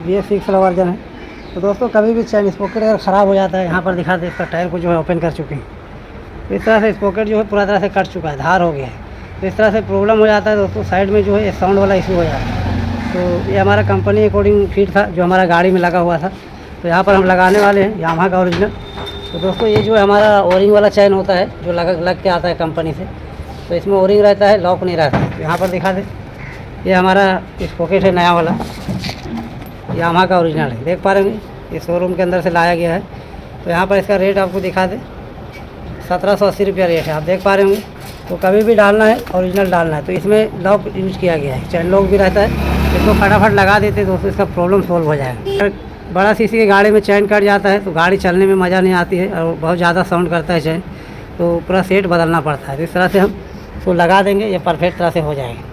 BS6 वाला version है। तो दोस्तों कभी भी चैन स्पॉकेट अगर ख़राब हो जाता है, यहाँ पर दिखा दे इसका टायर को जो है ओपन कर चुके हैं। तो इस तरह से स्पॉकेट जो है पूरा तरह से कट चुका है, धार हो गया है। तो इस तरह से प्रॉब्लम हो जाता है दोस्तों, साइड में जो है साउंड वाला इशू हो जाता है। तो ये हमारा कंपनी अकॉर्डिंग फिट था जो हमारा गाड़ी में लगा हुआ था। तो यहाँ पर हम लगाने वाले हैं यामाहा का ओरिजिनल। तो दोस्तों ये जो है हमारा ओरिंग वाला चैन होता है जो लग के आता है कंपनी से। तो इसमें ओरिंग रहता है, लॉक नहीं रहता है। तो यहाँ पर दिखा दे, ये हमारा स्पॉकेट है नया वाला, यामाहा का ओरिजिनल है। देख पा रहे होंगे ये शोरूम के अंदर से लाया गया है। तो यहाँ पर इसका रेट आपको दिखा दे, 1780 रुपया रेट है, आप देख पा रहे होंगे। तो कभी भी डालना है ओरिजिनल डालना है। तो इसमें लॉक यूज किया गया है, चैन लॉक भी रहता है। इसको फटाफट लगा देते दोस्तों, इसका प्रॉब्लम सोल्व हो जाएगा। बड़ा सीसी की गाड़ी में चैन कट जाता है तो गाड़ी चलने में मज़ा नहीं आती है और बहुत ज़्यादा साउंड करता है चैन। तो पूरा सेट बदलना पड़ता है। तो इस तरह से हम इसको लगा देंगे, ये परफेक्ट तरह से हो जाएगा।